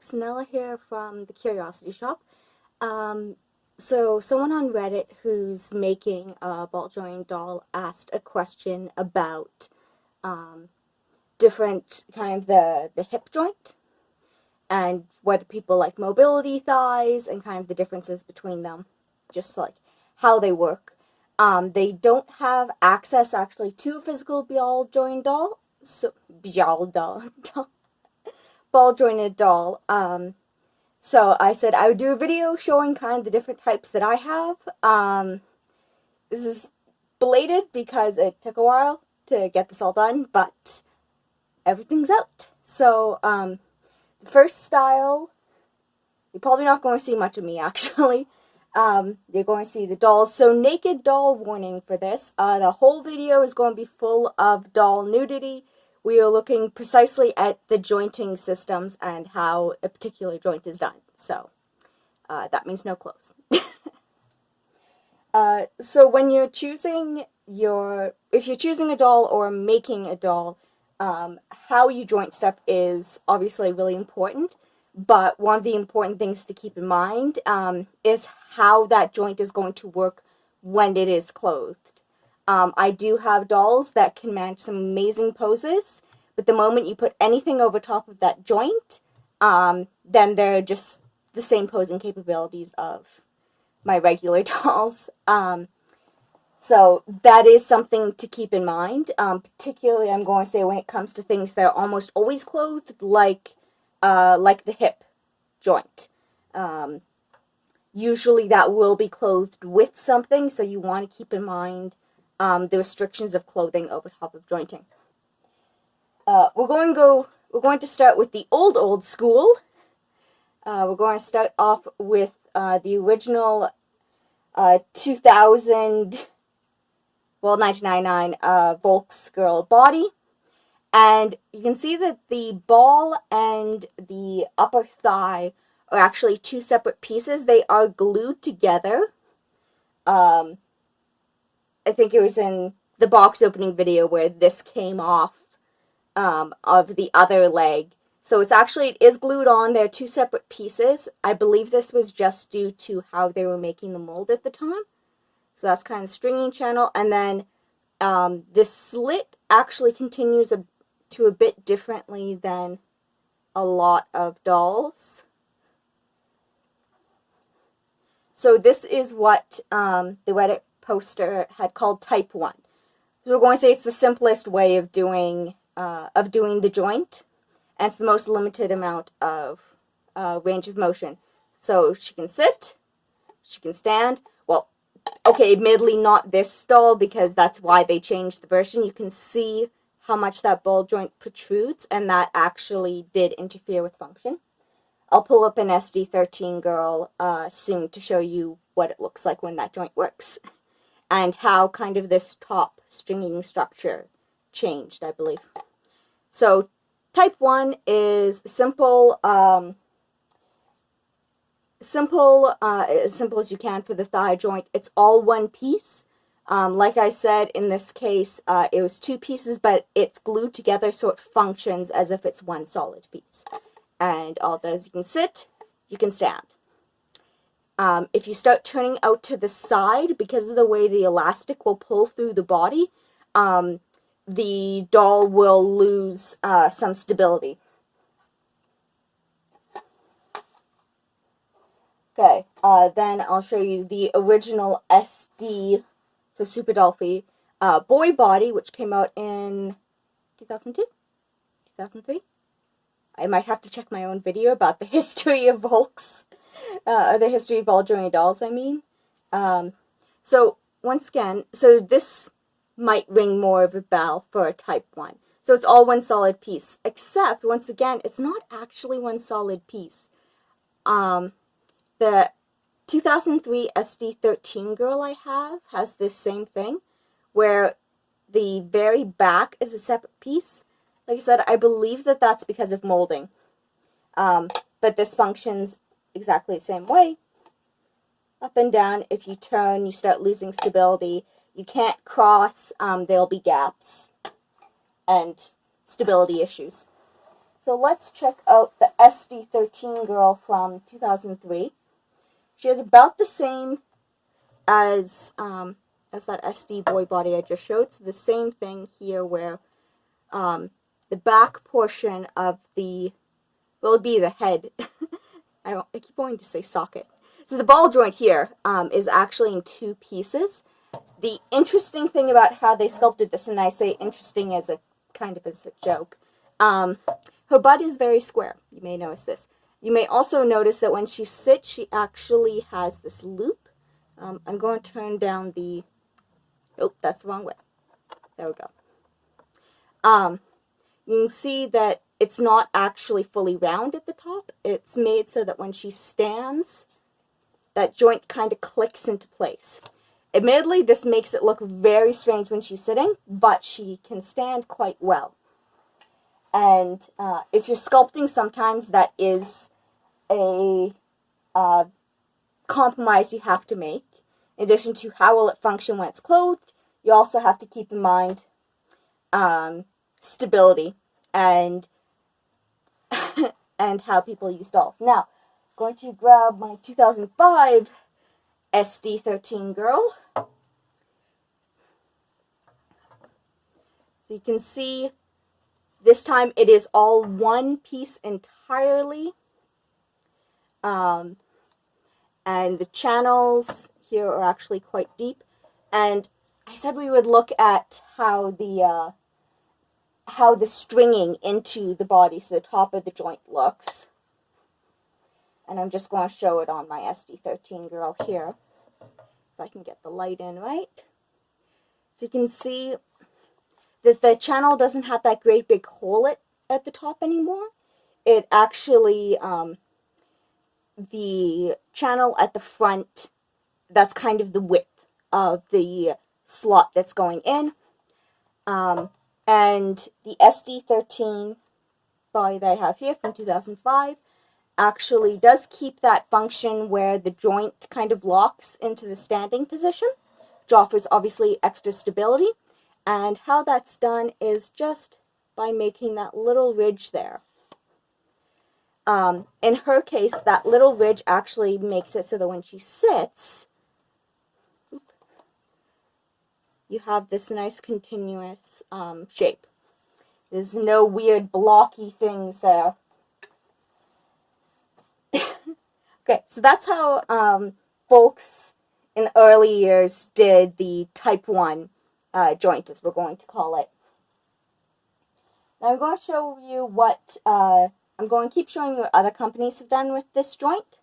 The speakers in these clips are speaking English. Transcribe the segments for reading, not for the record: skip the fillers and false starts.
folks, Nella here from the Curiosity Shop. So someone on Reddit who's making a ball joint doll asked a question about different kind of the hip joint and whether people like mobility thighs and kind of the differences between them, just like how they work. They don't have access actually to a physical ball joint doll, so ball jointed doll. So I said I would do a video showing kind of the different types that I have. This is belated because it took a while to get this all done, but everything's out. So the first style, you're probably not going to see much of me actually. You're going to see the dolls. So naked doll warning for this. The whole video is going to be full of doll nudity. We are looking precisely at the jointing systems and how a particular joint is done. So that means no clothes. So when you're choosing if you're choosing a doll or making a doll, how you joint stuff is obviously really important. But one of the important things to keep in mind is how that joint is going to work when it is clothed. I do have dolls that can manage some amazing poses, but the moment you put anything over top of that joint, then they're just the same posing capabilities of my regular dolls. So that is something to keep in mind. Particularly, I'm going to say when it comes to things that are almost always clothed, like the hip joint. Usually that will be clothed with something, so you want to keep in mind the restrictions of clothing over top of jointing. We're going to start with the old school. We're going to start off with the original 1999 Volks girl body. And you can see that the ball and the upper thigh are actually two separate pieces. They are glued together. I think it was in the box opening video where this came off of the other leg. So it is glued on. They're two separate pieces. I believe this was just due to how they were making the mold at the time. So that's kind of the stringing channel. And then this slit actually continues to a bit differently than a lot of dolls. So this is what the Reddit poster had called type 1. So we're going to say it's the simplest way of doing the joint, and it's the most limited amount of range of motion. So she can sit, she can stand. Well, okay, admittedly not this doll because that's why they changed the version. You can see how much that ball joint protrudes, and that actually did interfere with function. I'll pull up an SD13 girl soon to show you what it looks like when that joint works, and how kind of this top stringing structure changed, I believe. So type 1 is simple, as simple as you can for the thigh joint. It's all one piece. Like I said, in this case, it was two pieces, but it's glued together so it functions as if it's one solid piece. And all it does, you can sit, you can stand. If you start turning out to the side, because of the way the elastic will pull through the body, the doll will lose some stability. Okay, then I'll show you the original SD, so Super Dolphy, boy body, which came out in 2002? 2003? I might have to check my own video about the history of Volks. The history of ball jointed dolls, I mean. So, once again, so this might ring more of a bell for a type 1. So it's all one solid piece. Except, once again, it's not actually one solid piece. The 2003 SD13 girl I have has this same thing, where the very back is a separate piece. Like I said, I believe that that's because of molding. But this functions exactly the same way. Up and down, if you turn, you start losing stability. You can't cross, there'll be gaps and stability issues. So let's check out the SD13 girl from 2003. She has about the same as that SD boy body I just showed. So the same thing here where the back portion of the, well, it'd be the head. I keep wanting to say socket. So the ball joint here is actually in two pieces. The interesting thing about how they sculpted this, and I say interesting as a kind of as a joke, her butt is very square. You may notice this. You may also notice that when she sits, she actually has this loop. I'm going to turn down the, oh, that's the wrong way. There we go. You can see that it's not actually fully round at the top. It's made so that when she stands, that joint kind of clicks into place. Admittedly, this makes it look very strange when she's sitting, but she can stand quite well. And if you're sculpting, sometimes that is a compromise you have to make. In addition to how will it function when it's clothed, you also have to keep in mind stability and and how people use dolls. Now, I'm going to grab my 2005 SD13 girl. So you can see this time it is all one piece entirely. And the channels here are actually quite deep. And I said we would look at how the stringing into the body, so the top of the joint looks. And I'm just going to show it on my SD13 girl here. If I can get the light in right. So you can see that the channel doesn't have that great big hole at the top anymore. It actually, the channel at the front, that's kind of the width of the slot that's going in. And the SD13 body that I have here from 2005 actually does keep that function where the joint kind of locks into the standing position, which offers obviously extra stability. And how that's done is just by making that little ridge there. In her case, that little ridge actually makes it so that when she sits, you have this nice continuous shape. There's no weird blocky things there. Okay, so that's how Volks in the early years did the Type 1 joint, as we're going to call it. Now I'm going to show you what, I'm going to keep showing you what other companies have done with this joint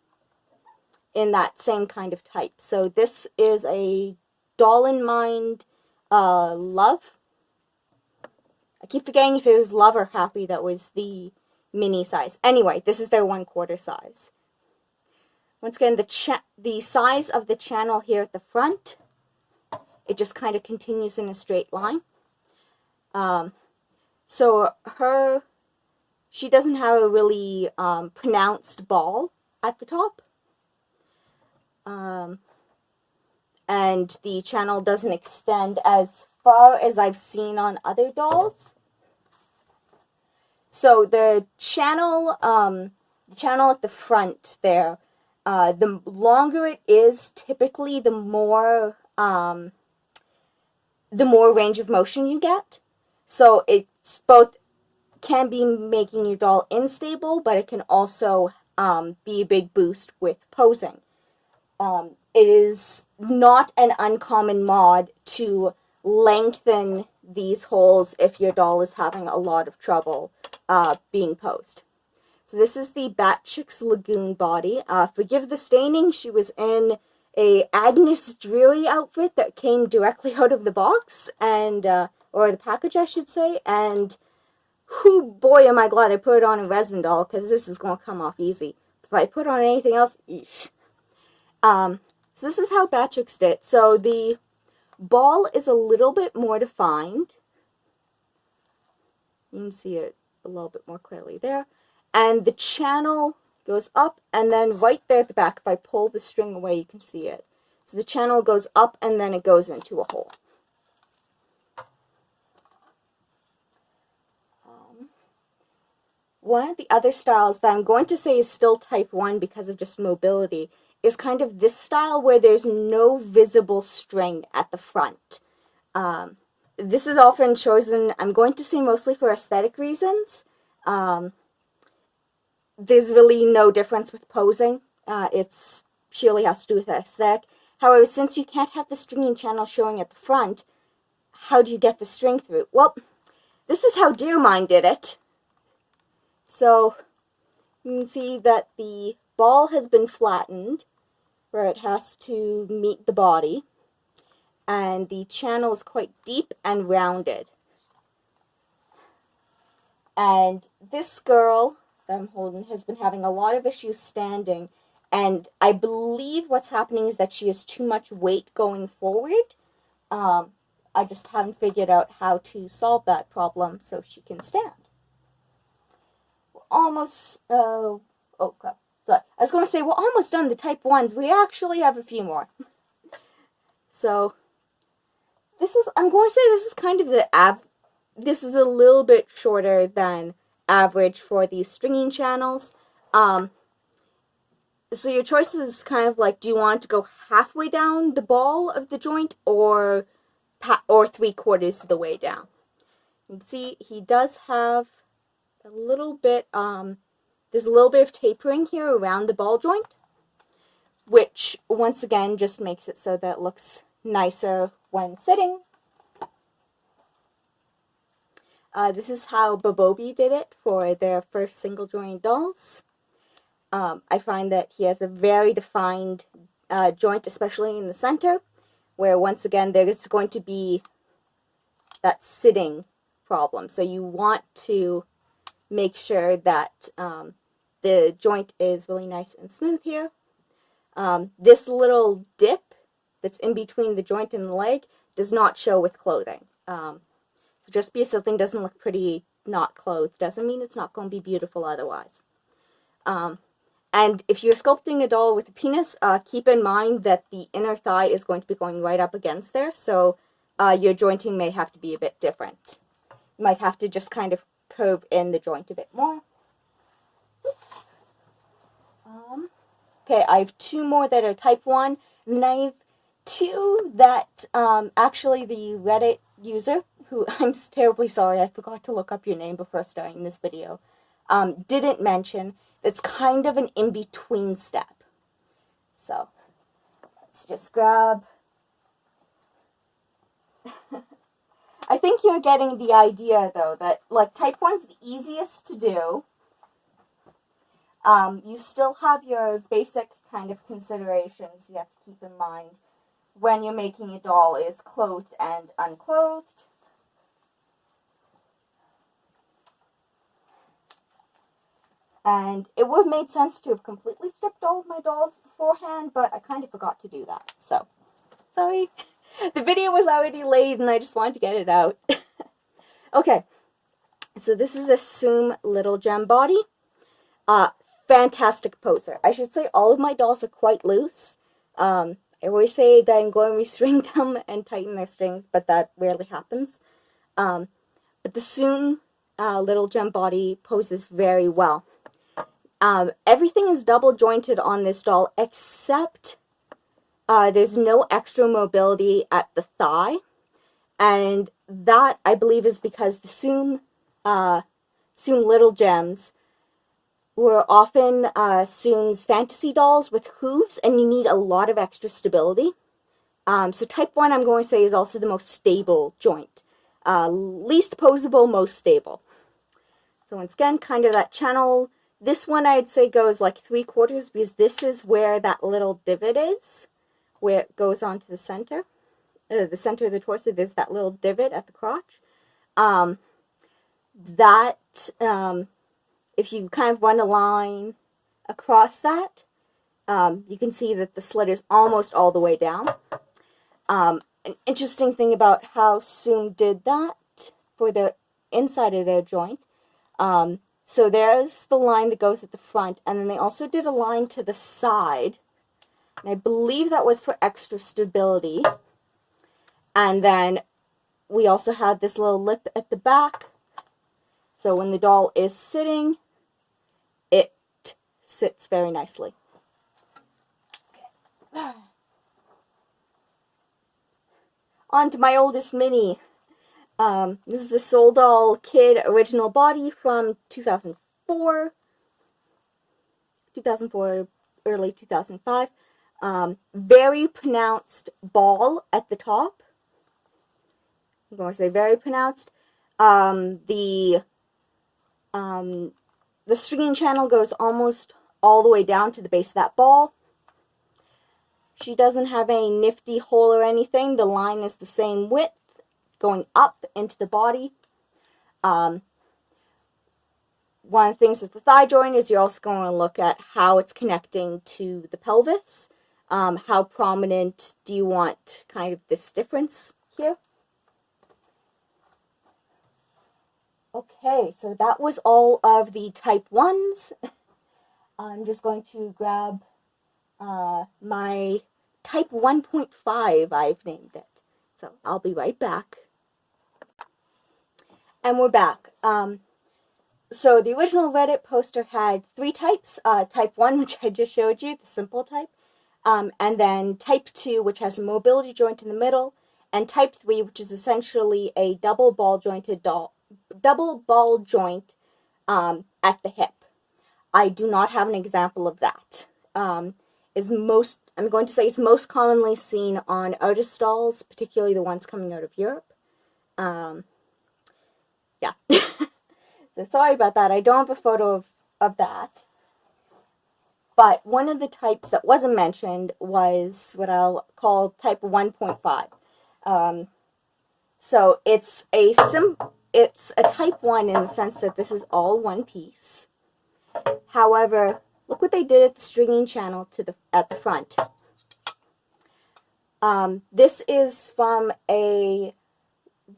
in that same kind of type. So this is a Doll in Mind Love. I keep forgetting if it was Love or Happy that was the mini size. Anyway, this is their 1/4 size. Once again, the size of the channel here at the front, it just kind of continues in a straight line. So she doesn't have a really pronounced ball at the top. And the channel doesn't extend as far as I've seen on other dolls. So the channel at the front there, the longer it is, typically the more range of motion you get. So it's both can be making your doll unstable, but it can also be a big boost with posing. It is not an uncommon mod to lengthen these holes if your doll is having a lot of trouble being posed. So this is the Bat Chick's Lagoon body. Forgive the staining, she was in a Agnes Dreary outfit that came directly out of the box, and or the package I should say, and whoo boy am I glad I put it on a resin doll, because this is going to come off easy. If I put on anything else, eesh. So this is how Bat Chick's did. So the ball is a little bit more defined. You can see it a little bit more clearly there. And the channel goes up, and then right there at the back, if I pull the string away, you can see it. So the channel goes up, and then it goes into a hole. one of the other styles that I'm going to say is still type 1 because of just mobility is kind of this style where there's no visible string at the front. This is often chosen, I'm going to say mostly for aesthetic reasons. There's really no difference with posing. It's purely has to do with aesthetic. However, since you can't have the stringing channel showing at the front, how do you get the string through? Well, this is how Dear Mine did it. So, you can see that the ball has been flattened where it has to meet the body, and the channel is quite deep and rounded. And this girl that I'm holding has been having a lot of issues standing, and I believe what's happening is that she has too much weight going forward. I just haven't figured out how to solve that problem so she can stand. We're almost, oh crap, sorry. I was going to say we're almost done the type 1s. We actually have a few more. So, this is, I'm going to say this is kind of this is a little bit shorter than average for these stringing channels. So your choice is kind of like, do you want to go halfway down the ball of the joint or 3/4 of the way down? You can see he does have a little bit, there's a little bit of tapering here around the ball joint, which once again just makes it so that it looks nicer when sitting. This is how Bobobi did it for their first single joint dolls. I find that he has a very defined joint, especially in the center, where once again there is going to be that sitting problem. So you want to make sure that the joint is really nice and smooth here. This little dip that's in between the joint and the leg does not show with clothing. So just because something doesn't look pretty not clothed doesn't mean it's not going to be beautiful otherwise. And if you're sculpting a doll with a penis, keep in mind that the inner thigh is going to be going right up against there, so your jointing may have to be a bit different. You might have to just kind of curve in the joint a bit more. Okay, I have 2 more that are type 1, and then I have 2 that actually the Reddit user, who I'm terribly sorry, I forgot to look up your name before starting this video, didn't mention. It's kind of an in-between step. So, let's just grab... I think you're getting the idea, though, that, like, type 1's the easiest to do. You still have your basic kind of considerations you have to keep in mind when you're making a doll is clothed and unclothed. And it would have made sense to have completely stripped all of my dolls beforehand, but I kind of forgot to do that. So, sorry. The video was already late and I just wanted to get it out. Okay. So this is a Soom Little Gem body. Fantastic poser. I should say all of my dolls are quite loose. I always say that I'm going to restring them and tighten their strings, but that rarely happens. But the Soom Little Gem body poses very well. Everything is double jointed on this doll except there's no extra mobility at the thigh, and that I believe is because the Soom Little Gems were often Soom's fantasy dolls with hooves, and you need a lot of extra stability. So type 1 I'm going to say is also the most stable joint. Least posable, most stable. So once again, kind of that channel. This one I'd say goes like 3/4 because this is where that little divot is, where it goes onto the center. The center of the torso, there's that little divot at the crotch. If you kind of run a line across that, you can see that the slit is almost all the way down. An interesting thing about how Soom did that for the inside of their joint, so there's the line that goes at the front, and then they also did a line to the side, and I believe that was for extra stability. And then we also had this little lip at the back, so when the doll is sitting, sits very nicely. Okay. On to my oldest mini. This is the Soldal Kid original body from 2004, early 2005. Very pronounced ball at the top. I'm going to say very pronounced. The stringing channel goes almost all the way down to the base of that ball. She doesn't have a nifty hole or anything. The line is the same width going up into the body. One of the things with the thigh joint is you're also going to look at how it's connecting to the pelvis. How prominent do you want kind of this difference here? Okay, so that was all of the type 1s. I'm just going to grab my type 1.5, I've named it. So I'll be right back. And we're back. So the original Reddit poster had 3 types. Type 1, which I just showed you, the simple type. And then type 2, which has a mobility joint in the middle. And type 3, which is essentially a double ball joint at the hip. I do not have an example of that. I'm going to say it's most commonly seen on artist stalls, particularly the ones coming out of Europe. Yeah. So sorry about that. I don't have a photo of that. But one of the types that wasn't mentioned was what I'll call type 1.5. So it's a type 1 in the sense that this is all one piece. However, look what they did at the stringing channel at the front. This is from a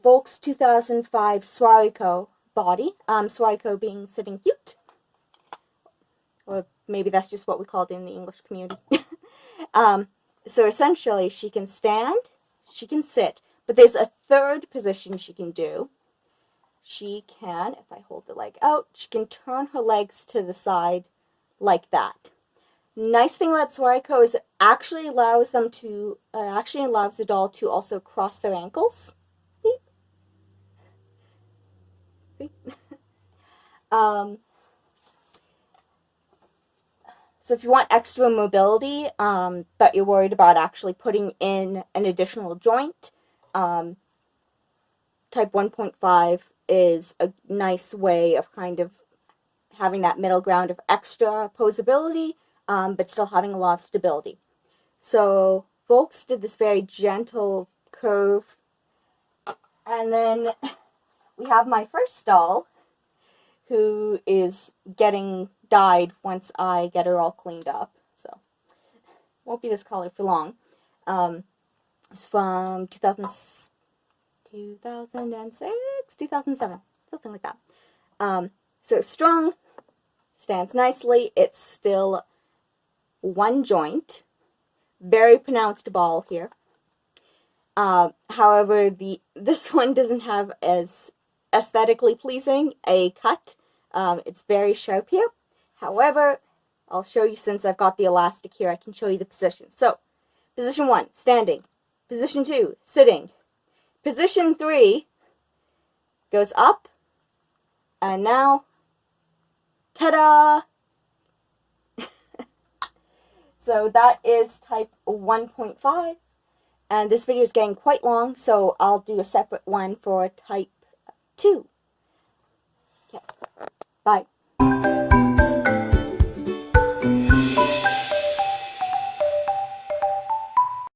Volks 2005 Swariko body. Swariko being sitting cute. Or maybe that's just what we called it in the English community. So essentially, she can stand, she can sit, but there's a third position she can do. She can, if I hold the leg out, she can turn her legs to the side like that. Nice thing about Swariko is it actually allows the doll to also cross their ankles. See? So if you want extra mobility, but you're worried about actually putting in an additional joint, type 1.5 is a nice way of kind of having that middle ground of extra posability, but still having a lot of stability. So Volks did this very gentle curve. And then we have my first doll, who is getting dyed once I get her all cleaned up. So won't be this color for long. It's from 2006, 2007, something like that. So it's strong, stands nicely. It's still one joint. Very pronounced ball here. However, this one doesn't have as aesthetically pleasing a cut. It's very sharp here. However, I'll show you, since I've got the elastic here, I can show you the positions. So, position 1, standing. Position 2, sitting. Position 3 goes up. And now, ta-da! So that is type 1.5. And this video is getting quite long, so I'll do a separate one for type 2. Okay. Bye.